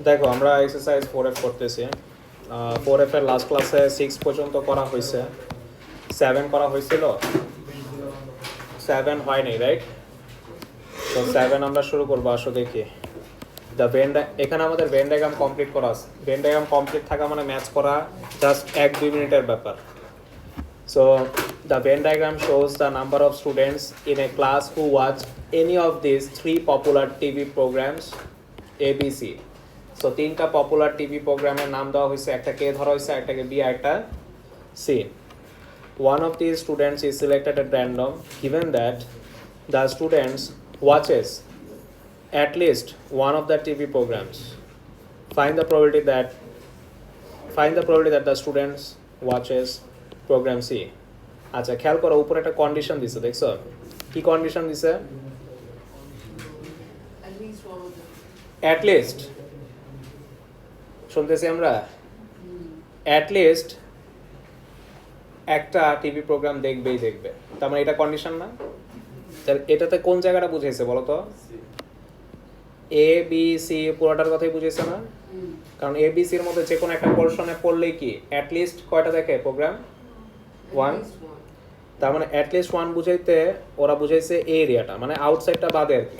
দেখো আমরা exercise 4F করতেছি। 4F এর লাস্ট ক্লাসে 6 পর্যন্ত করা হয়েছে, 7 করা হয়েছিল, 7 হয়নি, রাইট? তো 7 আমরা শুরু করবো। আসো দেখি দ্য এখানে আমাদের ভেন ডায়াগ্রাম কমপ্লিট করা আছে। ভেন ডায়াগ্রাম কমপ্লিট থাকা মানে ম্যাচ করা জাস্ট 1-2 মিনিটের ব্যাপার। So the Venn diagram shows the number of students in a class who watch any of these 3 popular TV programs ABC. So 3টা পপুলার টিভি প্রোগ্রামের নাম দেওয়া হয়েছে, একটাকে A ধরা হয়েছে, একটাকে B, একটা C. One of these students is selected at random given that the students watches at least one of the TV programs. Find the probability that the students watches program C. আচ্ছা খেয়াল করো, উপরে একটা condition দিছে, দেখছো কি condition দিছে? At least শুনতেছি আমরা, অ্যাট লিস্ট একটা টিভি প্রোগ্রাম দেখবেই দেখবে, তার মানে এটা কন্ডিশন না? তাহলে এটাতে কোন জায়গাটা বুঝাইছে বলো তো? এ বি সি পুরোটার কথাই বুঝাইছে না? কারণ এ বি সির মধ্যে যে কোনো একটা পোরশনে পড়লেই কি অ্যাট লিস্ট কয়টা দেখে প্রোগ্রাম? 1। তার মানে অ্যাটলিস্ট 1 বুঝাইতে ওরা বুঝাইছে এই এরিয়াটা, মানে আউটসাইডটা বাদে আর কি।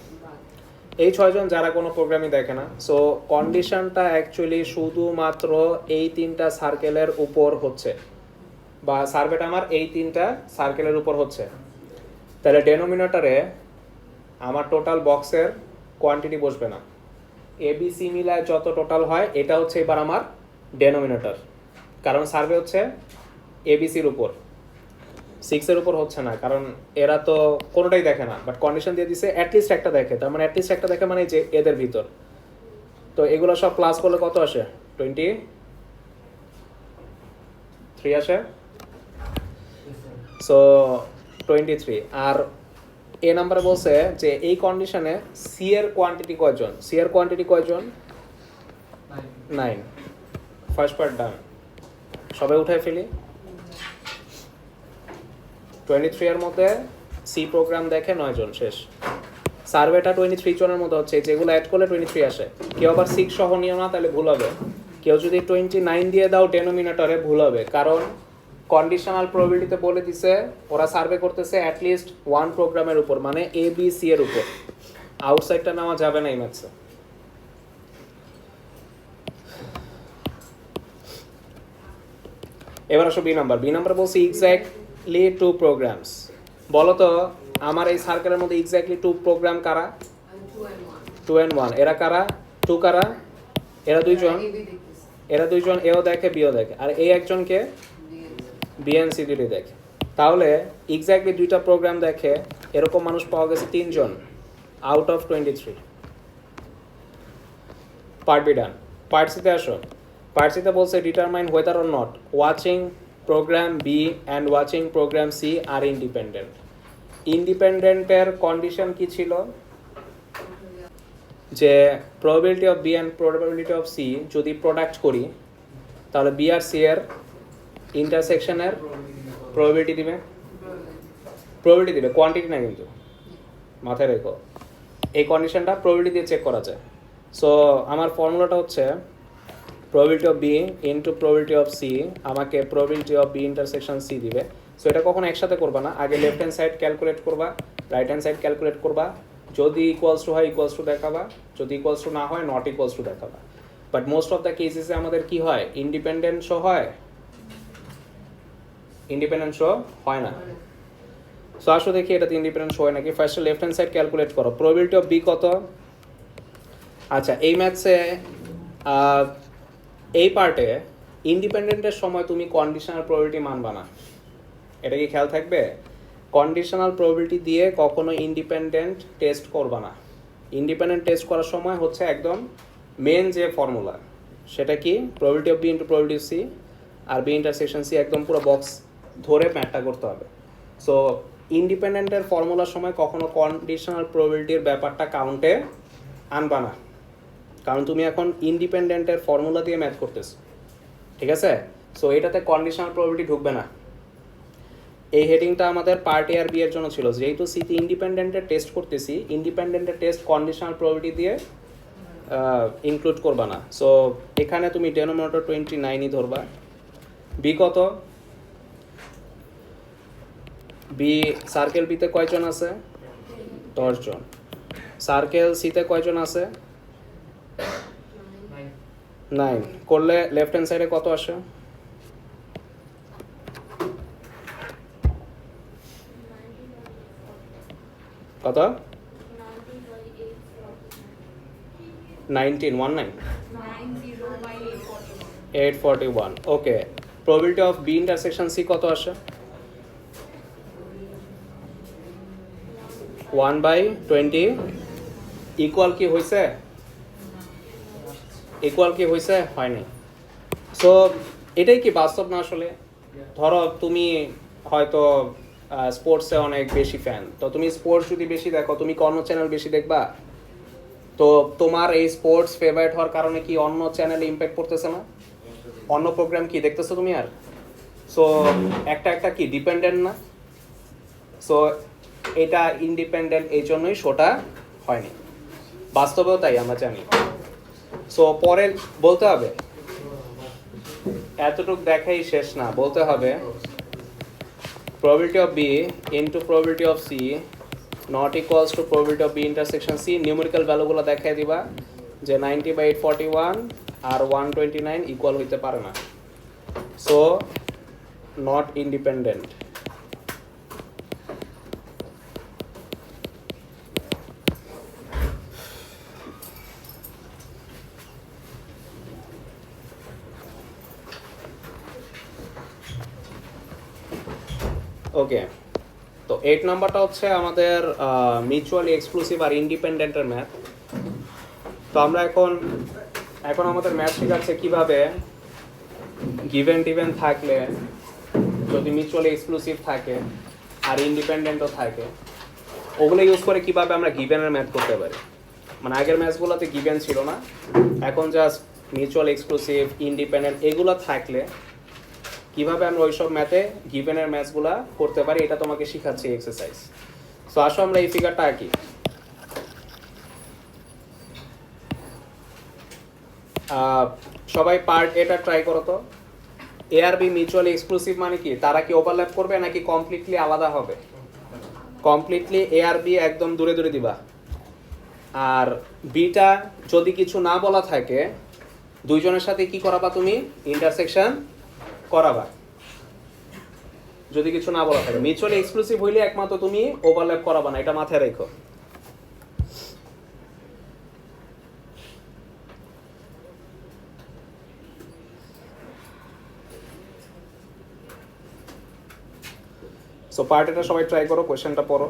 এই 6 জন যারা কোনো প্রোগ্রামই দেখে না। সো কন্ডিশনটা অ্যাকচুয়ালি শুধুমাত্র এই 3টা সার্কেলের উপর হচ্ছে, বা সার্ভেটা আমার এই 3টা সার্কেলের উপর হচ্ছে। তাহলে ডেনোমিনেটরে আমার টোটাল বক্সের কোয়ান্টিটি বসবে না, এবিসি মিলায় যত টোটাল হয় এটা হচ্ছে এবার আমার ডেনোমিনেটর, কারণ সার্ভে হচ্ছে এবিসির উপর, 6-এর উপর হচ্ছে না, কারণ এরা তো কোনোটাই দেখে না। বাট কন্ডিশন দিয়ে দিছে অ্যাটলিস্ট একটা দেখে, তার মানে অ্যাটলিস্ট একটা দেখে মানে যে এদের ভিতর। তো এগুলো সব প্লাস করলে কত আসে? 23 আসে। সো 23। আর এ নাম্বারে বলছে যে এই কন্ডিশনে সি এর কোয়ান্টিটি কয়জন? সি এর কোয়ান্টিটি কয়জন? 9। ফার্স্ট পার্ট ডান, সবাই উঠায় ফেলি। 23 এর মধ্যে সি প্রোগ্রাম দেখে 9 জন, শেষ। সার্ভেটা 23 জনের মধ্যে হচ্ছে, যেগুলো অ্যাড করলে 23 আসে। কেউ আবার 6 সহ নিও না, তাহলে ভুল হবে। কেউ যদি 29 দিয়ে দাও ডেনোমিনেটরে, ভুল হবে, কারণ কন্ডিশনাল প্রবাবিলিটিতে বলে দিছে ওরা সার্ভে করতেছে অ্যাটলিস্ট 1 প্রোগ্রামের উপর, মানে এ বি সি এর উপর। আউটসাইডটা নেওয়া যাবে না এই ম্যাথসে। এবার আসো বি নাম্বার। বি নাম্বার বলছি এক্স্যাক্টলি 2 প্রোগ্রামস। বলো তো আমার এই সার্কেলের মধ্যে এক্স্যাক্টলি 2 প্রোগ্রাম কারা? 2 and 1। এরা কারা? 2 কারা? এরা দুইজন, এরা দুইজন, এও দেখে বিও দেখে, আর এই একজনকে বি এন্ড সি দুটি দেখে। তাহলে এক্স্যাক্টলি 2টা প্রোগ্রাম দেখে এরকম মানুষ পাওয়া গেছে 3 জন out of 23। Part b done. Part সিতে আসো। পার্ট সিতে বলছে determine whether or not watching program b and watching program c are independent. ইন্ডিপেন্ডেন্টের কন্ডিশন কি ছিল? যে probability of b and probability of c যদি প্রোডাক্ট করি, তাহলে বি আর সি এর ইন্টারসেকশনের প্রবাবিলিটি দিবে, প্রবাবিলিটি দিবে, কোয়ান্টিটি না, কিন্তু মাথায় রেখো এই কন্ডিশনটা প্রবাবিলিটি দিয়ে চেক করা যায়। সো আমার ফর্মুলাটা হচ্ছে probability of B into probability of c আমাকে probability of b intersection c দিবে। সো এটা কখনো একসাথে করবা না, আগে লেফট হ্যান্ড সাইড ক্যালকুলেট করবা, রাইট হ্যান্ড সাইড ক্যালকুলেট করবা। যদি ইকুয়ালস টু হয় ইকুয়ালস টু দেখাবা, যদি ইকুয়ালস টু না হয় নট ইকুয়ালস টু দেখাবা। বাট মোস্ট অফ দ্য কেসেসে আমাদের কি হয়? ইন্ডিপেন্ডেন্ট শো হয়, ইন্ডিপেন্ডেন্ট শো হয় না। সো আসো দেখি এটাতে ইন্ডিপেন্ডেন্ট শো হয় নাকি। ফার্স্টে লেফট হ্যান্ড সাইড ক্যালকুলেট করো, প্রবাবিলিটি অফ বি কত? আচ্ছা এই ম্যাথসে এই পার্টে ইন্ডিপেন্ডেন্টের সময় তুমি কন্ডিশনাল প্রবাবিলিটি মানবা না, এটা কি খেয়াল থাকবে? কন্ডিশনাল প্রবাবিলিটি দিয়ে কখনো ইন্ডিপেন্ডেন্ট টেস্ট করবা না। ইন্ডিপেন্ডেন্ট টেস্ট করার সময় হচ্ছে একদম মেন যে ফর্মুলা, সেটা কি? Probability of B into probability of C আর বি ইন্টারসেকশন সি, একদম পুরো বক্স ধরে ম্যাথটা করতে হবে। সো ইন্ডিপেন্ডেন্টের ফর্মুলার সময় কখনো কন্ডিশনাল প্রবাবিলিটির ব্যাপারটা কাউন্টে আনবা না, কারণ তুমি এখন ইন্ডিপেন্ডেন্টের ফর্মুলা দিয়ে ম্যাথ করতেছো, ঠিক আছে? সো এটাতে কন্ডিশনাল প্রবাবিলিটি ঢুকবে না। এই হেডিংটা আমাদের পার্ট এ আর বি এর জন্য ছিল, যেহেতু সিতে ইন্ডিপেন্ডেন্টের টেস্ট করতেছি, ইন্ডিপেন্ডেন্টের টেস্ট কন্ডিশনাল প্রবাবিলিটি দিয়ে ইনক্লুড করবা না। সো এখানে তুমি ডেনোমিনেটর 29ই ধরবা। বি কত? বি সার্কেল বিতে কয়জন আছে? 10 জন। সার্কেল সিতে কয়জন আছে? 9। করলে লেফট হ্যান্ড সাইডে কত আসে? কত? 19 841। Okay, probability of b intersection c কত আসে? 1/20। ইকুয়াল কি হয়েছে? ইকুয়াল কি হয়েছে? হয়নি। সো এটাই কি বাস্তব না আসলে? ধরো তুমি হয়তো স্পোর্টসে অনেক বেশি ফ্যান, তো তুমি স্পোর্টস যদি বেশি দেখো, তুমি কি অন্য চ্যানেল বেশি দেখবা? তো তোমার এই স্পোর্টস ফেভারিট হওয়ার কারণে কি অন্য চ্যানেলে ইম্প্যাক্ট পড়তেছে না? অন্য প্রোগ্রাম কি দেখতেছো তুমি আর? সো একটা একটা কি ডিপেন্ডেন্ট না? সো এটা ইন্ডিপেন্ডেন্ট, এই জন্যই শোটা হয়নি। বাস্তবেও তাই আমরা জানি। সো পরে বলতে হবে, এতটুক দেখাই শেষ না, বলতে হবে probability of B into probability of C not equals to probability of B intersection C। Numerical ভ্যালুগুলো দেখাই দিবা যে 90/841 আর 129 ইকুয়াল হইতে পারে না। So not independent. ওকে, তো 8 নাম্বারটা হচ্ছে আমাদের মিউচুয়ালি এক্সক্লুসিভ আর ইন্ডিপেন্ডেন্টের ম্যাথ। তো আমরা এখন আমাদের ম্যাথ শেখাচ্ছে কিভাবে গিভেন টিভেন থাকলে, যদি মিউচুয়ালি এক্সক্লুসিভ থাকে আর ইন্ডিপেন্ডেন্টও থাকে, ওগুলো ইউজ করে কিভাবে আমরা গিভেনের ম্যাথ করতে পারি। মানে আগের ম্যাথগুলোতে গিভেন ছিল না, এখন জাস্ট মিউচুয়াল এক্সক্লুসিভ ইন্ডিপেন্ডেন্ট এগুলো থাকলে কিভাবে আমরা ওইসব ম্যাথে গিভেনের ম্যাথগুলো করতে পারি, এটা তোমাকে শেখাচ্ছি এক্সারসাইজ। সো আসো আমরা এই ফিগারটা আঁকি। সবাই পার্ট এটা ট্রাই করো তো। এ আর বি মিউচুয়ালি এক্সক্লুসিভ মানে কি? তারা কি ওভারল্যাপ করবে নাকি কমপ্লিটলি আলাদা হবে? কমপ্লিটলি এ আর বি একদম দূরে দূরে দিবা। আর বিটা যদি কিছু না বলা থাকে, দুইজনের সাথে কি করাবা তুমি? ইন্টারসেকশন করাবা। যদি কিছু না বলা থাকে, মিউচুয়ালি এক্সক্লুসিভ হইলে একমাত্র তুমি ওভারল্যাপ করাবা না, এটা মাথায় রেখো। সো পার্ট এটা সবাই ট্রাই করো, কোশ্চেনটা পড়ো।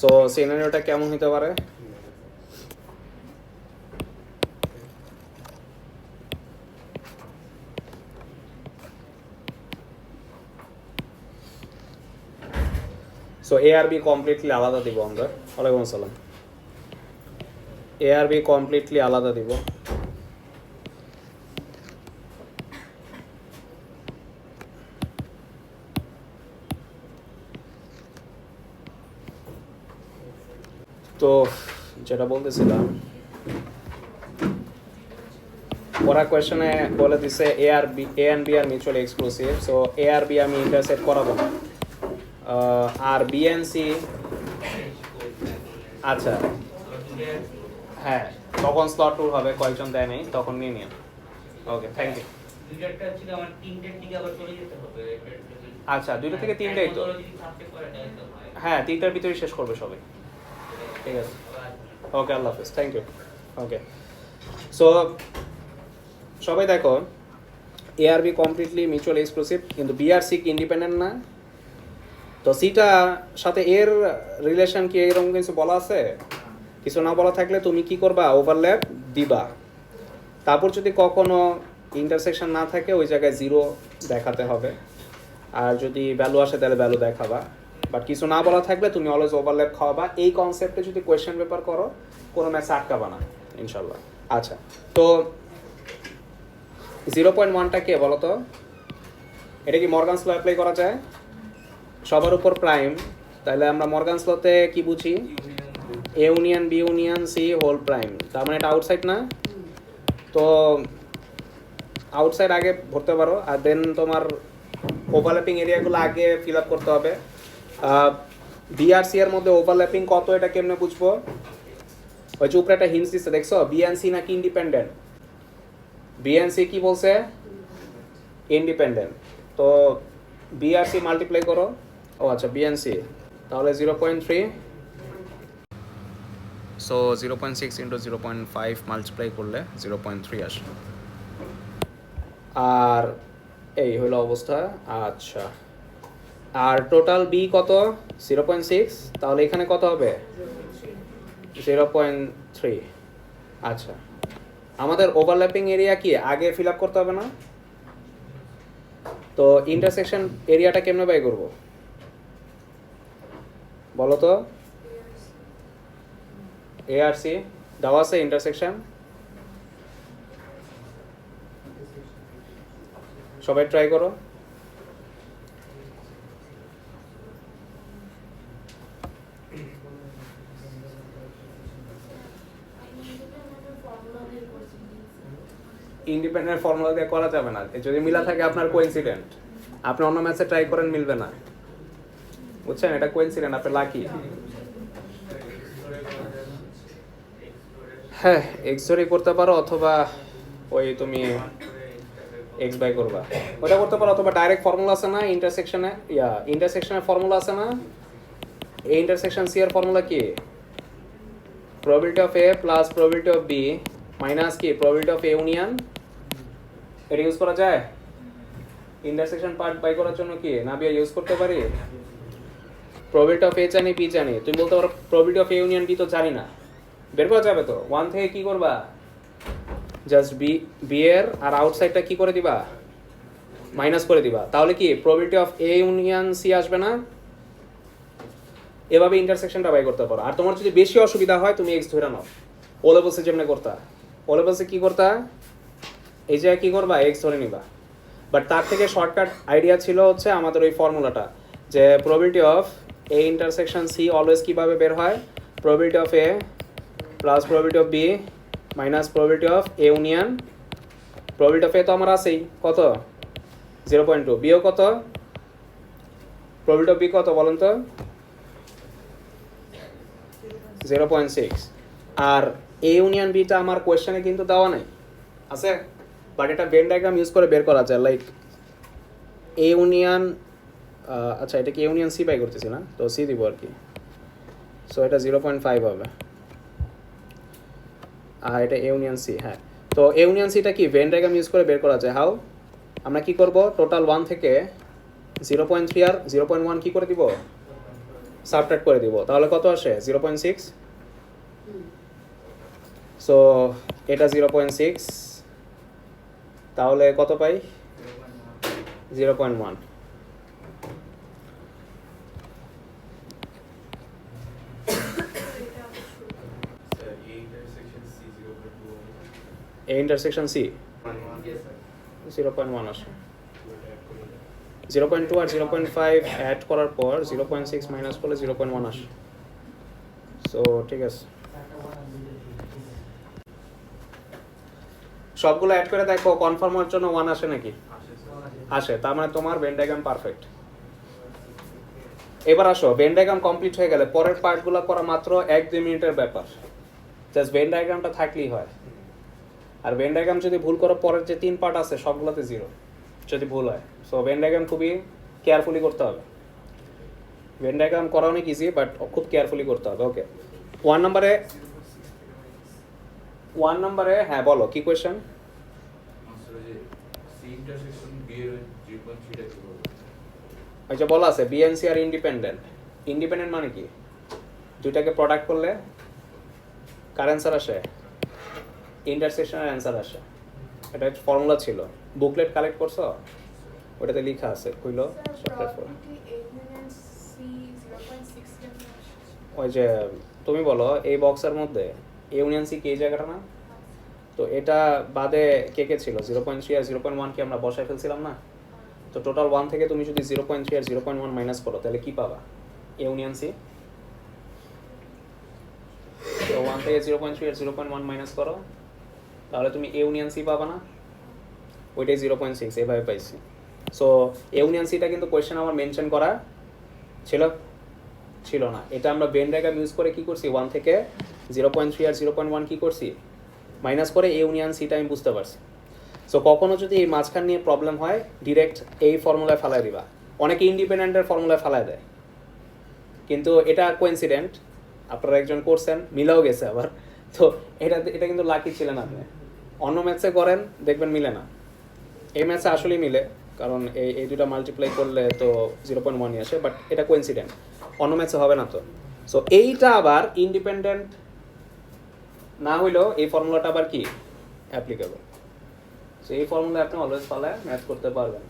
সো সিনারিওটা কেমন হতে পারে? সো এ আর বি কমপ্লিটলি আলাদা দিব আমরা। ওয়ালাইকুম আসসালাম। এ আর বি কমপ্লিটলি আলাদা দিব। তো যেটা বলতেছিলাম, ওরা কোয়েশ্চনে বলে দিছে এ আর b, a and b are mutually exclusive. So এ আর বি আমি ইন্টারসেক্ট করাবো না, আর বি এন্ড সি, আচ্ছা হ্যাঁ, তখন স্লট ট্যুর হবে, কয়েকজন দেয় নেই, তখন নিয়ে নিন। ওকে, থ্যাংক ইউ। দুইটা ছিল আমার তিনটের দিকে আবার চলে যেতে হবে। আচ্ছা 2টা থেকে 3টাই তো, যদি সাবজেক্ট করে তাহলে তো হয়। হ্যাঁ 3টার ভিতরেই শেষ করবে সবাই। ঠিক আছে, ওকে, আল্লাহ হাফেজ, থ্যাংক ইউ। ওকে, সো সবাই দেখো, এ আর বি কমপ্লিটলি মিউচুয়াল এক্সক্লুসিভ, কিন্তু বি আর সি কি ইন্ডিপেন্ডেন্ট না? তো সিটা সাথে এর রিলেশন কি এরকম কিছু বলা আছে? কিছু না বলা থাকলে তুমি কি করবা, ওভারল্যাপ দিবা। তারপর যদি কখনো ইন্টারসেকশন না থাকে ওই জায়গায় 0 দেখাতে হবে, আর যদি ভ্যালু আসে তাহলে ভ্যালু দেখাবা। বাট কিছু না বলা থাকলে তুমি অলওয়েজ ওভারল্যাপ খাওয়াবা। এই কনসেপ্টে যদি কোয়েশ্চেন পেপার করো কোনো ম্যাথস আটকাবা না ইনশাল্লাহ। আচ্ছা, তো 0.1টা কে বলো তো? এটা কি মর্গানস ল অ্যাপ্লাই করা যায় সবার উপর প্রাইম? তাহলে আমরা মর্গানস লতে কি বুঝি? A union B union C whole prime, তার মানে এটা আউটসাইড না? তো আউটসাইড আগে ভরতে পারো, আর দেন তোমার ওভারল্যাপিং এরিয়াগুলো আগে ফিল আপ করতে হবে। বিআরসি এর মধ্যে ওভারল্যাপিং কত এটা কেমনে বুঝবো? ওই যে উপরে একটা হিন্টস দিচ্ছে দেখছো, বিএনসি নাকি ইন্ডিপেন্ডেন্ট? বিএনসি কি বলছে? ইন্ডিপেন্ডেন্ট। তো বিআরসি মাল্টিপ্লাই করো, ও আচ্ছা বিএনসি, তাহলে 0.3, সো 0.6 ইন্টু 0.5 মাল্টিপ্লাই করলে 0.3 আসে। আর এই হলো অবস্থা। আচ্ছা, আর টোটাল বি কত? 0.6, তাহলে এখানে কত হবে? 0.3। আচ্ছা, আমাদের ওভারল্যাপিং এরিয়া কি আগে ফিল আপ করতে হবে না? তো ইন্টারসেকশন এরিয়াটা কেমনে বাই করব বলো তো? এআরসি দেওয়া আছে ইন্টারসেকশন, সবাই ট্রাই করো। ইন্ডিপেন্ডেন্ট ফর্মুলা দিয়ে করা যাবে না, যদি মিলা থাকে আপনার কোইন্সিডেন্ট। আপনি অন্য ম্যাচে ট্রাই করেন, মিলবে না, বুঝছেন? এটা কোইন্সিডেন্ট, আপনি লাকি। হ্যাঁ, এক্স ধরে করতে পারো, অথবা ওই তুমি এক্স বাই করবা, ওটা করতে পারো, অথবা ডাইরেক্ট ফর্মুলা আছে না ইন্টারসেকশনে, ইন্টারসেকশনের ফর্মুলা আছে না? এই ইন্টারসেকশন সি এর ফর্মুলা কি? Probability of A plus probability of B minus কি প্রবাবিলিটি অফ এ ইউনিয়ন। এটা ইউজ করা যায় ইন্টারসেকশন পার্ট বাই করার জন্য? কি না বিয়া ইউজ করতে পারি? প্রবাবিলিটি অফ এ জানি, বি জানি, তুমি বলতে পারো probability of A union B তো জানি না, বের করা যাবে তো? 1 থেকে কি করবা, জাস্ট বি এর আর আউটসাইডটা কি করে দিবা, মাইনাস করে দিবা, তাহলে কি probability of A union C আসবে না? এভাবে ইন্টারসেকশনটা বাই করতে পারো। আর তোমার যদি বেশি অসুবিধা হয় তুমি এক্স ধরে নাও, ও লেভেলসে যেমনি করতা, ও লেভেলসে কি করতা, এই জায়গায় কি করবা, এক্স ধরে নিবা। বাট তার থেকে শর্টকাট আইডিয়া ছিল হচ্ছে আমাদের ওই ফর্মুলাটা, যে probability of a intersection c always কীভাবে বের হয়, probability of A plus probability of B minus probability of A union. Probability of a তো আমার আছেই, কত? 0.2। বিও কত? প্রবাবিলিটি অফ বি কত বলেন তো? 0.6। আর এ ইউনিয়ন বিটা আমার কোয়েশ্চেনে কিন্তু দেওয়া নেই, আছে, বাট এটা ভেন ডায়াগ্রাম ইউজ করে বের করা যায়। লাইক এ ইউনিয়ন, আচ্ছা এটা কি এ ইউনিয়ন সি বাই করতেছি না, তো সি দিব আর কি, সো এটা 0.5 হবে, আর এটা এ ইউনিয়ন সি। হ্যাঁ, তো এ ইউনিয়ন সিটা কি ভেন ডায়াগ্রাম ইউজ করে বের করা যায়। হাউ? আমরা কি করব, টোটাল 1 থেকে 0.3 আর 0.1 কি করে দিব, সাবট্রাক্ট করে দিব, তাহলে কত আসে? 0.6। সো এটা 0.6, তাহলে কত পাই? 0.1। এ ইন্টারসেকশন সি 0.1 আসে, 0.2 আর 0.5 অ্যাড করার পর 0.6 মাইনাস করলে 0.1 আসে। সো ঠিক আছে, সবগুলো অ্যাড করে দেখো কনফার্ম হওয়ার জন্য 1 আসে নাকি? আসে, তার মানে তোমার ভেন ডায়াগ্রাম পারফেক্ট। এবার আসো, ভেন ডায়াগ্রাম কমপ্লিট হয়ে গেলে পরের পার্টগুলো করা মাত্র 1-2 মিনিটের ব্যাপার, জাস্ট ভেন ডায়াগ্রামটা থাকলেই হয়। আর ভেন ডায়াগ্রাম যদি ভুল করো পরের যে 3 পার্ট আছে সবগুলোতে 0 যদি ভুল হয়। সো ভেন ডায়াগ্রাম খুবই কেয়ারফুলি করতে হবে। ভেন ডায়াগ্রাম করা অনেক ইজি, বাট খুব কেয়ারফুলি করতে হবে। ওকে, 1 নম্বরে হ্যাঁ বলো কি কোয়েশ্চেন? ওই যে বলা আছে বিএনসি আর ইন্ডিপেন্ডেন্ট। ইন্ডিপেন্ডেন্ট মানে কি? দুইটাকে প্রোডাক্ট করলে কার অ্যান্সার আসে? ইন্টারসেকশনের অ্যান্সার আসে। এটা ফর্মুলা ছিল, বুকলেট কালেক্ট করছো, ওটাতে লেখা আছে, কইলো ওই যে তুমি বলো এই বক্সের মধ্যে ইউনিয়ন সি কি এই জায়গাটা না? তো এটা বাদে কে কে ছিল? 0.3 আর 0.1 কি আমরা বসায় ফেলছিলাম না? তো টোটাল 1 থেকে তুমি যদি 0.3 আর 0.1 মাইনাস করো তাহলে কি পাবা? Union C. তো 1 থেকে 0.3 আর 0.1 মাইনাস করো, তাহলে তুমি ইউনিয়ন সি পাবা না? ওইটাই 0.6 এভাবে পাইছি। সো ইউনিয়ন সিটা কিন্তু কোয়েশ্চেন আমার মেনশন করা ছিল না। এটা আমরা ভেন ডায়াগ্রাম ইউজ করে কি করছি, 1 থেকে 0.3 আর 0.1 কি করছি, মাইনাস করে ইউনিয়ন সিটা আমি বুঝতে পারছি। সো কখনো যদি এই মাঝখান নিয়ে প্রবলেম হয় ডিরেক্ট এই ফর্মুলায় ফেলাই দিবা। অনেকে ইন্ডিপেন্ডেন্টের ফর্মুলায় ফেলাই দেয়, কিন্তু এটা কোইন্সিডেন্ট, আপনারা একজন করছেন মিলেও গেছে আবার। তো এটা কিন্তু লাকি ছিলেন আপনি। অন্য ম্যাথসে করেন দেখবেন মিলে না, এই ম্যাথসে আসলেই মিলে, কারণ এই দুটো মাল্টিপ্লাই করলে তো 0.1 আসে, বাট এটা কোইন্সিডেন্ট, অন্য ম্যাথসে হবে না তো। সো এইটা আবার ইন্ডিপেন্ডেন্ট না হইলেও এই ফর্মুলাটা আবার কি অ্যাপ্লিকেবল। সো এই ফর্মুলা আপনি অলওয়েজ ফলায় ম্যাথ করতে পারবেন।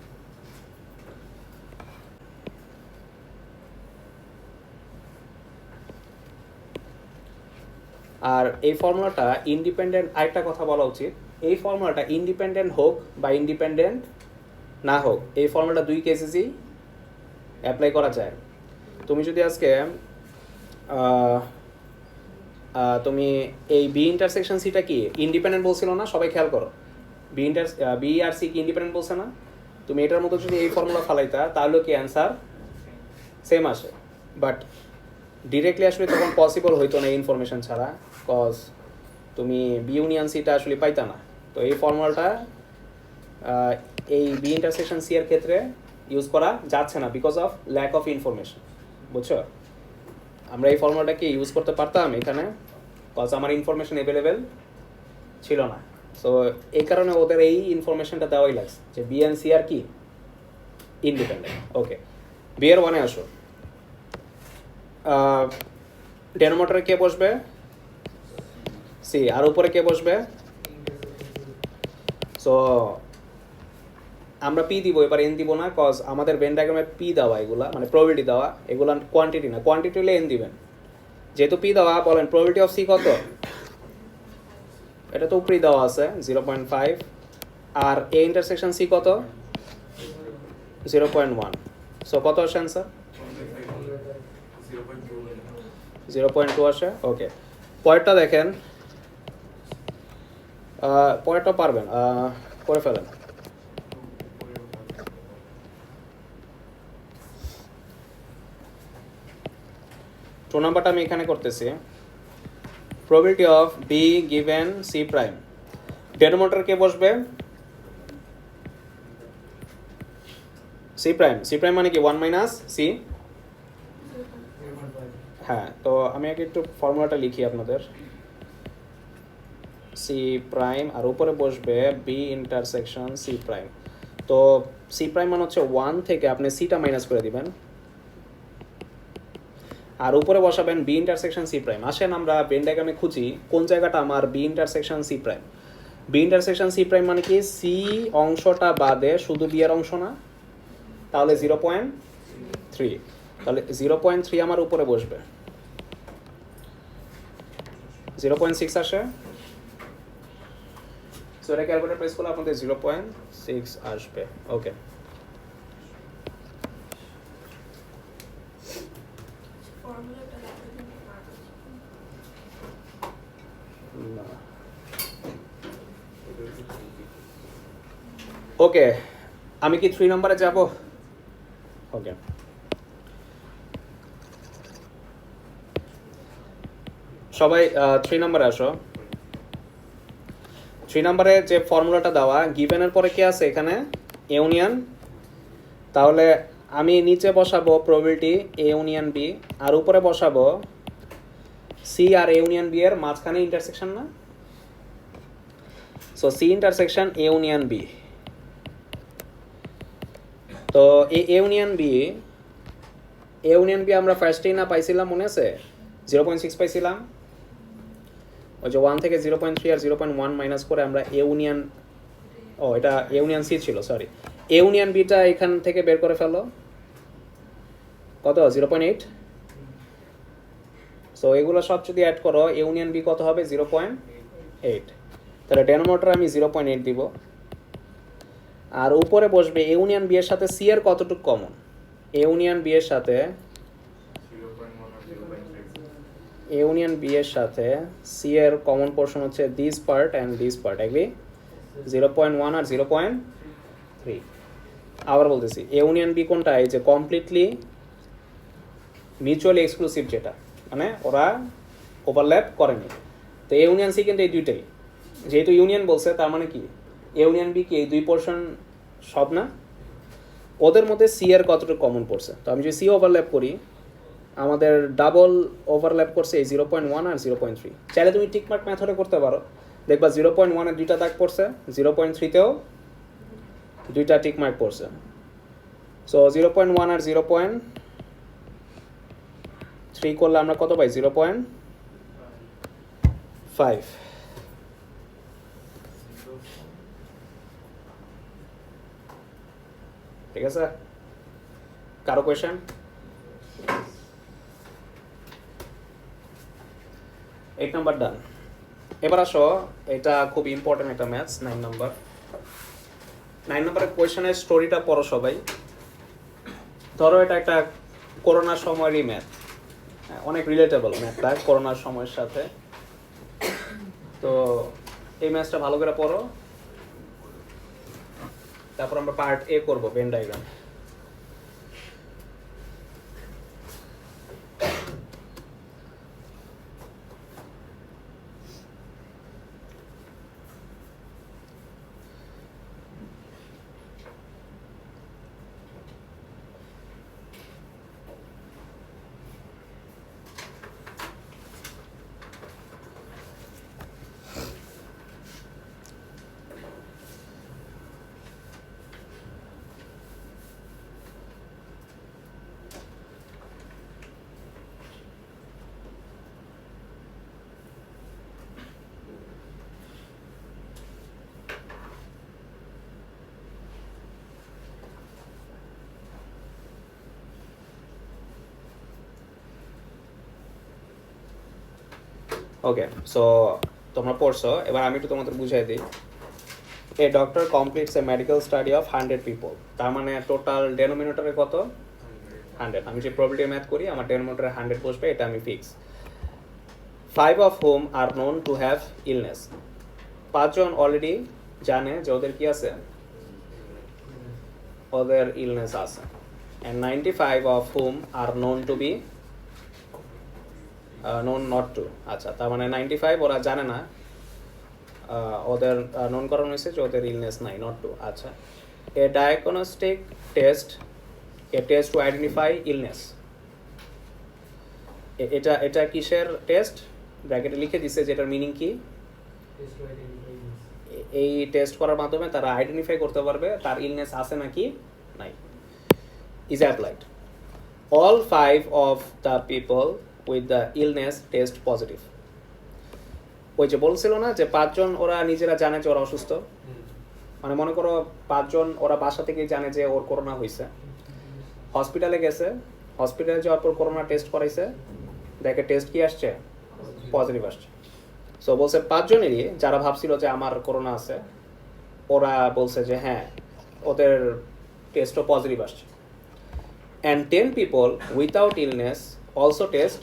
আর এই ফর্মুলাটা ইন্ডিপেন্ডেন্ট, আরেকটা কথা বলা উচিত, এই ফর্মুলাটা ইন্ডিপেন্ডেন্ট হোক বা ইন্ডিপেন্ডেন্ট না হোক, এই ফর্মুলাটা দুই কেসেসই অ্যাপ্লাই করা যায়। তুমি যদি আজকে তুমি এই বি ইন্টারসেকশন সিটা কি ইন্ডিপেন্ডেন্ট বলছিল না, সবাই খেয়াল করো, বি আর সি কি ইন্ডিপেন্ডেন্ট বলছে না? তুমি এটার মতো যদি এই ফর্মুলা ফালাইতা তাহলে কি অ্যান্সার সেম আসে, বাট ডিরেক্টলি আসলে তখন পসিবল হইতো না ইনফরমেশন ছাড়া, কজ তুমি বি ইউনিয়ন সিটা আসলে পাইতা না। তো এই ফর্মুলাটা এই বি ইন্টারসেকশন সি এর ক্ষেত্রে ইউজ করা যাচ্ছে না because of lack of information, বুঝছো? আমরা এই ফর্মুলাটাকে ইউজ করতে পারতাম এখানে, কজ আমার ইনফরমেশন অ্যাভেলেবেল ছিল না। সো এই কারণে ওদের এই ইনফরমেশনটা দেওয়াই লাগছে যে বি এন্ড সি আর কি ইন্ডিপেন্ডেন্ট। ওকে, বি এর 1-এ আসো। ডেনোমিনেটরে কে বসবে? সি। আর উপরে কে বসবে? সো আমরা পি দিব, এবার এন দিব না, কজ আমাদের ভেন ডায়াগ্রামে পি দেওয়া, এগুলা মানে প্রবাবিলিটি দেওয়া, এগুলা কোয়ান্টিটি না, কোয়ান্টিটি হলে এন দিবেন। যেহেতু পি দেওয়া, বলেন প্রবাবিলিটি অফ সি কত? এটা তো উপরেই দেওয়া আছে 0.5, আর এ ইন্টারসেকশন সি কত? 0.1। সো কত আসে অ্যান্সার? 0.2 আসে। ওকে, পরেরটা দেখেন, পরেরটা পারবেন, করে ফেলেন। টু নাম্বারটা আমি এখানে করতেছি, probability of B given C prime, denominator কে বসবে? C prime। C prime মানে কি 1 মাইনাস C। হ্যাঁ, তো আমি আগে একটু ফর্মুলাটা লিখি আপনাদের। C prime আর উপরে বসবে B ইন্টারসেকশন C prime। তো C prime মানে হচ্ছে 1 থেকে আপনি সিটা মাইনাস করে দিবেন, আর উপরে বসাবেন বি ইন্টারসেকশন সি প্রাইম। আসেন আমরা ভেন ডায়াগ্রামে খুঁজি কোন জায়গাটা আমার B intersection C prime. B intersection C prime মানে কি সি অংশটা বাদে শুধু বি এর অংশ না, তাহলে 0.3, তাহলে 0.3 আমার উপরে বসবে, 0.6 আসে। সো এটা ক্যালকুলেটর প্রেস করলে আপনাদের 0.6 আসবে। ওকে, ওকে, আমি কি 3 নম্বরে যাব? ওকে, সবাই 3 নম্বরে আসো। 3 নম্বরে যে ফর্মুলাটা দেওয়া গিভেনের পরে কি আছে এখানে ইউনিয়ন, তাহলে আমি নিচে বসাবো প্রবাবিলিটি এ ইউনিয়ন বি আর উপরে বসাবো সি আর এ ইউনিয়ন বি এর মাঝখানে ইন্টারসেকশন না, so C intersection A union B. তো এ ইউনিয়ন বি আমরা ফার্স্টেই না পাইছিলাম মনে আছে 0.6 পাইছিলাম, ওই যে 1 থেকে 0.3 আর 0.1 মাইনাস করে আমরা এ ইউনিয়ন, ও এটা এ ইউনিয়ন সি ছিল সরি, এ ইউনিয়ন বিটা এখান থেকে বের করে ফেলো কত 0.8। সো এগুলো সব যদি অ্যাড করো এ ইউনিয়ন বি কত হবে 0.8, তাহলে ডেনোমিনেটরে আমি 0.8 দিব আর উপরে বসবে এ ইউনিয়ন বি এর সাথে সি এর কতটুকু কমন, এ ইউনিয়ন বি এর সাথে এ ইউনিয়ন বি এর সাথে সি এর কমন পোর্শন হচ্ছে this part and this part এগ্রি 0.1 আর 0.3। আবার বলতেছি এ ইউনিয়ন বি কোনটা, এই যে কমপ্লিটলি মিউচুয়ালি এক্সক্লুসিভ যেটা মানে ওরা ওভারল্যাপ করেনি। তো এ ইউনিয়ন সি কিন্তু এই দুইটাই, যেহেতু ইউনিয়ন বলছে তার মানে কি এ ইউনিয়ন বি কি এই দুই পোর্শন সব না, ওদের মধ্যে সি এর কতটুকু কমন পড়ছে। তো আমি যদি সি ওভারল্যাপ করি আমাদের ডাবল ওভারল্যাপ করছে এই 0.1 আর 0.3। চাইলে তুমি টিকমার্ক মেথডে করতে পারো, দেখবা 0.1 এর দুইটা দাগ পড়ছে, 0.3তেও দুইটা টিকমার্ক পড়ছে। সো 0.1 আর 0.3 করলে আমরা কত পাই 0.5। ঠিক আছে, কারো কোয়েশ্চেন? এক নাম্বার ডান। এবার আসো, এটা খুব ইম্পর্টেন্ট একটা ম্যাথস 9 নাম্বার। 9 নাম্বারের কোয়েশ্চেনের স্টোরিটা পড়ো সবাই। ধরো এটা একটা করোনার সময়েরই ম্যাথ, অনেক রিলেটেবল ম্যাথটা করোনার সময়ের সাথে। তো এই ম্যাথসটা ভালো করে পড়ো, তারপর আমরা পার্ট এ করবো ভেন ডায়াগ্রাম। ওকে, সো তোমরা পড়ছো, এবার আমি একটু তোমাদের বুঝাই দিই। A doctor completes A medical study of 100 people, তার মানে টোটাল ডেনোমিনেটরে কত 100। আমি যে প্রববিলিটি ম্যাথ করি আমার ডেনোমিনেটরে 100 বসবে, এটা আমি fix. 5 of whom are known to have illness, 5 জন অলরেডি জানে যে ওদের কি আছে, ওদের ইলনেস আছে। and 95 of whom are known to be known not to। আচ্ছা, তার মানে 95 ওরা জানে না, ওদের নোন করানো হয়েছে যে ওদের ইলনেস নাই, নট টু। আচ্ছা, a diagnostic test, a test to identify illness, এটা কিসের টেস্ট ব্র্যাকেটে লিখে দিছে, যেটার মিনিং কি এই টেস্ট করার মাধ্যমে তারা আইডেন্টিফাই করতে পারবে তার ইলনেস আছে নাকি নাই। Is applied, all 5 of the people with the illness test positive। ওই যে বলছিল না যে 5 জন ওরা নিজেরা জানে যে ওরা অসুস্থ, মানে মনে করো 5 জন ওরা বাসা থেকে জানে যে ওর করোনা হয়েছে, হসপিটালে গেছে, হসপিটালে যাওয়ার পর করোনা টেস্ট করাইছে, দেখে টেস্ট কি আসছে পজিটিভ আসছে। সো বলছে 5 জনেরই যারা ভাবছিল যে আমার করোনা আছে, ওরা বলছে যে হ্যাঁ ওদের টেস্টও পজিটিভ আসছে। And 10 people without illness also test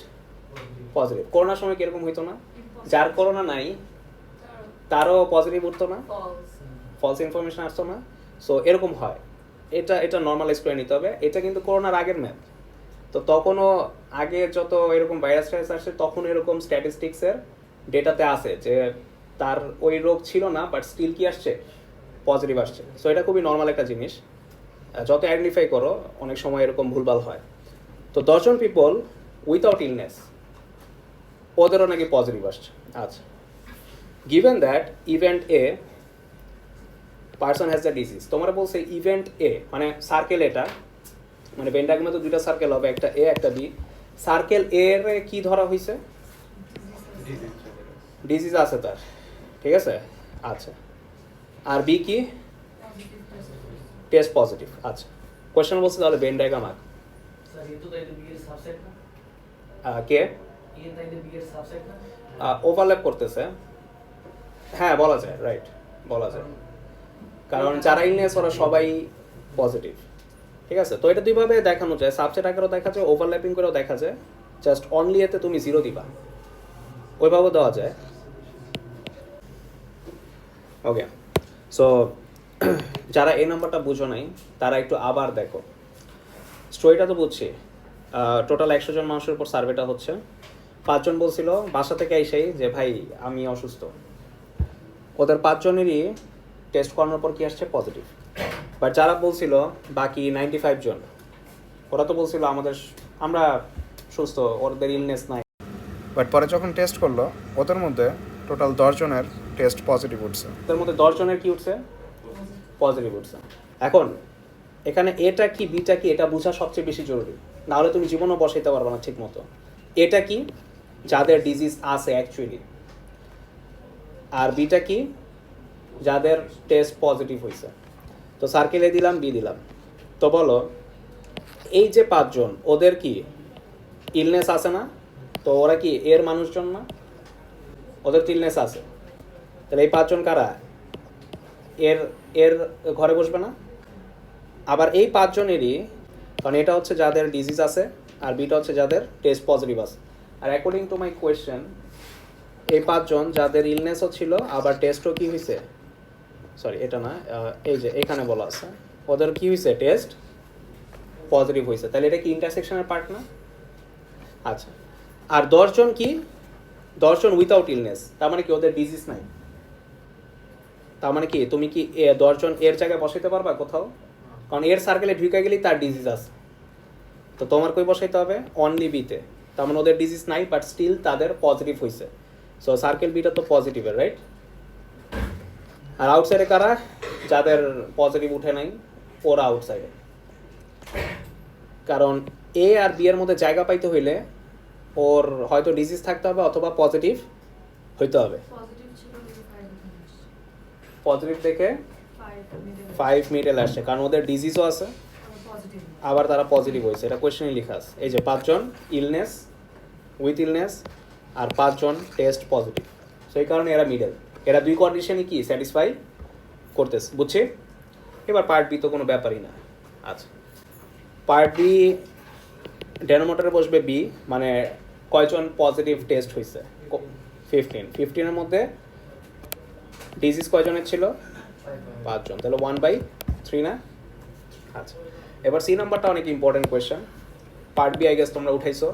positive. করোনার সময় কিরকম হইতো না, যার করোনা নাই তারও পজিটিভ উঠতো না, ফলস ইনফরমেশন আসতো না। সো এরকম হয়, এটা নর্মালাইজ করে নিতে হবে। এটা কিন্তু করোনার আগের ম্যাথ, তো তখনও আগে যত এরকম ভাইরাস টাইরাস আসছে তখন এরকম স্ট্যাটিস্টিক্সের ডেটাতে আছে যে তার ওই রোগ ছিল না, বাট স্টিল কি আসছে, পজিটিভ আসছে। সো এটা খুবই নর্মাল একটা জিনিস, যত আইডেন্টিফাই করো অনেক সময় এরকম ভুলভাল হয়। তো 10 জন পিপল উইথাউট ইলনেস, ওদেরও নাকি পজিটিভ আসছে। আচ্ছা, given that event a person has the disease, তোমরা বলছে ইভেন্ট এ মানে সার্কেল, এটা মানে ভেন ডায়াগ্রামে তো দুইটা সার্কেল হবে, একটা এ একটা বি। সার্কেল এর কি ধরা হয়েছে, ডিজিজ আছে তার, ঠিক আছে। আচ্ছা, আর বি কি, টেস্ট পজিটিভ। আচ্ছা, কোয়েশ্চেন বলছে তাহলে ভেন ডায়াগ্রাম আঁক। স্যার এই তো তাইলে বি এর সাবসেট না, কে এ তাইলে বি এর সাবসেট না। ওভারল্যাপ করতেছে, হ্যাঁ বলা যায়, রাইট বলা যায়, কারণ যারা ইলনেস ওরা সবাই পজিটিভ, ঠিক আছে। তো এটা দুইভাবে দেখানো যায়, সাবসেট আকারেও দেখা যায়, ওভারল্যাপিং করেও দেখা যায়। জাস্ট অনলি এতে তুমি 0 দিবা, ওইভাবেও দেওয়া যায়। ওকে, সো যারা এই নাম্বারটা বুঝো নাই তারা একটু আবার দেখো। স্টোরিটা তো বুঝছি, টোটাল 100 জন মানুষের উপর সার্ভেটা হচ্ছে। 5 জন বলছিল বাসা থেকে এসেই যে ভাই আমি অসুস্থ, ওদের 5 জনেরই টেস্ট করানোর পর কি আসছে, পজিটিভ। বাট যারা বলছিল বাকি 95 জন, ওরা তো বলছিল আমরা সুস্থ, ওদের ইলনেস নাই। বাট পরে যখন টেস্ট করলো ওদের মধ্যে টোটাল 10 জনের টেস্ট পজিটিভ উঠছে, ওদের মধ্যে 10 জনের কি উঠছে, পজিটিভ উঠছে। এখন এখানে এটা কি বিটা কি এটা বোঝা সবচেয়ে বেশি জরুরি, নাহলে তুমি জীবনও বসাইতে পারবে না ঠিক মতো। এটা কি, যাদের ডিজিজ আছে অ্যাকচুয়ালি, আর বিটা কি, যাদের টেস্ট পজিটিভ হয়েছে। তো সার্কেলে দিলাম, বি দিলাম। তো বলো এই যে 5 জন, ওদের কি ইলনেস আছে না? তো ওরা কি এর মানুষজন না? ওদের তো ইলনেস আছে, তাহলে এই 5 জন কারা, এর এর ঘরে বসবে না? আবার এই 5 জনেরই, কারণ এটা হচ্ছে যাদের ডিজিজ আছে আর বিটা হচ্ছে যাদের টেস্ট পজিটিভ আছে। আর অ্যাকর্ডিং টু মাই কোয়েশ্চেন, এই 5 জন যাদের ইলনেসও ছিল আবার টেস্টও কি হয়েছে, সরি এটা না, এই যে এখানে বলা আছে ওদের কি হয়েছে, টেস্ট পজিটিভ হয়েছে। তাহলে এটা কি ইন্টারসেকশনের পার্ট না? আচ্ছা, আর 10 জন কি, 10 জন উইথাউট ইলনেস, তার মানে কি ওদের ডিজিজ নাই। তার মানে কি তুমি কি 10 জন এর জায়গায় বসাইতে পারবা কোথাও? কারণ এর সার্কেলে ঢুকে গেলেই তার ডিজিজ আছে, তো তোমার কই বসাইতে হবে, অনলি বিতে। তার মানে ওদের ডিজিজ নাই বাট স্টিল তাদের পজিটিভ হয়েছে। সো সার্কেল বিটা তো পজিটিভের, রাইট। আর আউটসাইডে কারা, যাদের পজিটিভ উঠে নাই ওরা আউটসাইডে। কারণ এ আর বি এর মধ্যে জায়গা পাইতে হইলে ওর হয়তো ডিজিজ থাকতে হবে অথবা পজিটিভ হইতে হবে। পজিটিভ দেখে 5 মিডল আসছে, কারণ ওদের ডিজিজও আছে আবার তারা পজিটিভ হয়েছে, এটা কোয়েশ্চেনে লেখা আছে। এই যে 5 জন ইলনেস, উইথ ইলনেস, আর 5 জন টেস্ট পজিটিভ, সেই কারণে এরা মিডল। এরা দুই কন্ডিশনই কি স্যাটিসফাই করতেছে, বুঝছি। এবার পার্ট বি তো কোনো ব্যাপারই না। আচ্ছা, পার্ট বি ডেনোমিনেটরে বসবে বি, মানে কয়জন পজিটিভ টেস্ট হয়েছে, 15-15-এর মধ্যে ডিজিজ কয়জনের ছিল, 5 জন, তাহলে 1/3 না। আচ্ছা, এবার সি নাম্বারটা অনেক important question, part B I guess তোমরা উঠাইছো।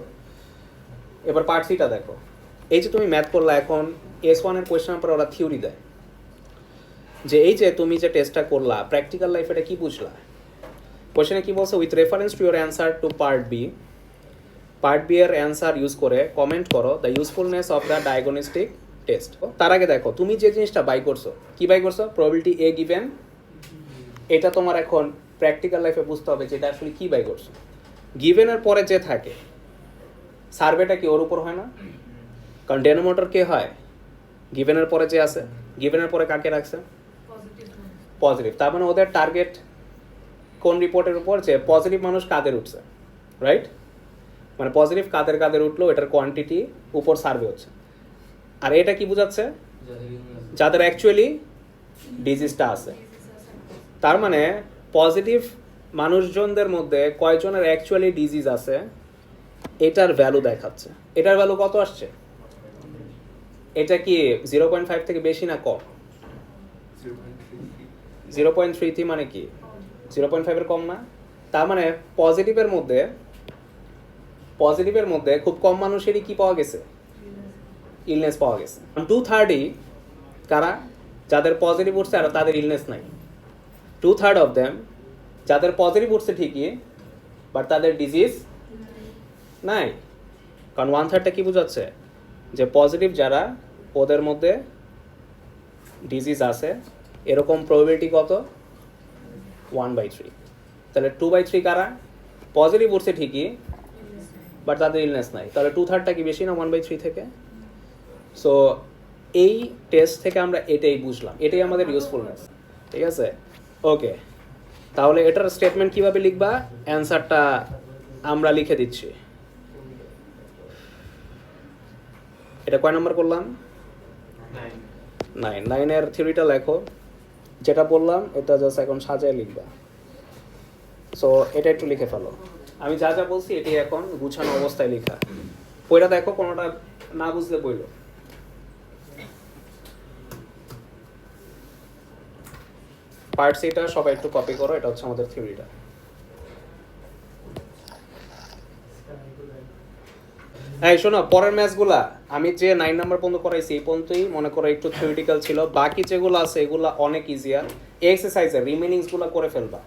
এবার পার্ট সিটা দেখো। এই যে তুমি ম্যাথ করলা, এখন S1 এর কোয়েশ্চেনের পর ওরা থিওরি দেয় যে এই যে তুমি যে টেস্টটা করলা প্র্যাকটিক্যাল লাইফে এটা কি বুঝলা। কোয়েশ্চেনে কি বলছে, with reference to your answer to part B এর অ্যান্সার ইউজ করে কমেন্ট করো the usefulness of the diagnostic test. তার আগে দেখো তুমি যে জিনিসটা বাই করছো, কি বাই করছো, প্রবাবিলিটি এ গিভেন। এটা তোমার এখন প্র্যাকটিক্যাল লাইফে বুঝতে হবে যে এটা আসলে কি বাই করছো। গিভেনের পরে যে থাকে সার্ভেটা কি ওর উপর হয় না? কারণ ডেনোমিনেটর কে হয়, গিভেনের পরে যে আছে, গিভেনের পরে কাকে রাখছে, পজিটিভ। তার মানে ওদের টার্গেট কোন রিপোর্টের উপর, যে পজিটিভ মানুষ কাদের উঠছে, রাইট। মানে পজিটিভ কাদের উঠলো এটার কোয়ান্টিটি উপর সার্ভে হচ্ছে। আর এটা কি বোঝাচ্ছে, যাদের অ্যাকচুয়ালি ডিজিজটা আছে। তার মানে পজিটিভ মানুষজনদের মধ্যে কয়জনের অ্যাকচুয়ালি ডিজিজ আছে এটার ভ্যালু দেখাচ্ছে। এটার ভ্যালু কত আসছে, এটা কি 0.5 থেকে বেশি না কম? 0.33 মানে কি 0.5 এর কম না? তার মানে পজিটিভের মধ্যে খুব কম মানুষেরই কি পাওয়া গেছে, ইলনেস পাওয়া গেছে। 2/3 কারা? যাদের পজিটিভ উঠছে আর তাদের ইলনেস নাই। 2/3 অফ দেম যাদের পজিটিভ উঠছে ঠিকই, বাট তাদের ডিজিজ নাই। কারণ 1/3টা কি বোঝাচ্ছে? যে পজিটিভ যারা ওদের মধ্যে ডিজিজ আছে, এরকম প্রবাবিলিটি কত? 1/3। তাহলে 2/3 কারা? পজিটিভ উঠছে ঠিকই, বাট তাদের ইলনেস নাই। তাহলে 2/3টা কি বেশি না 1/3 থেকে? সো এই টেস্ট থেকে আমরা এটাই বুঝলাম, এটাই আমাদের ইউজফুলনেস। ঠিক আছে, ওকে। তাহলে এটার স্টেটমেন্ট কিভাবে লিখবা? অ্যান্সারটা আমরা লিখে দিচ্ছি। এটা কয় নাম্বার করলাম? 9। 9-এর থিওরিটা লেখো, যেটা বললাম এটা জাস্ট এখন সাজায় লিখবা। সো এটা একটু লিখে ফেলো। আমি যা যা বলছি এটি এখন গুছানো অবস্থায় লেখা। বইটা দেখো, কোনোটা না বুঝলে বইলো। পার্ট সিটা সবাই একটু কপি করো, এটা হচ্ছে আমাদের থিওরিটা। এই শোনো, পরের ম্যাচগুলা আমি যে 9 নাম্বার পর্যন্ত করাইছি এই পর্যন্তই মনে করো একটু থিওরিটিক্যাল ছিল। বাকি যেগুলো আছে এগুলো অনেক ইজিয়ার। এক্সারসাইজের রিমেনিংসগুলো করে ফেলবা।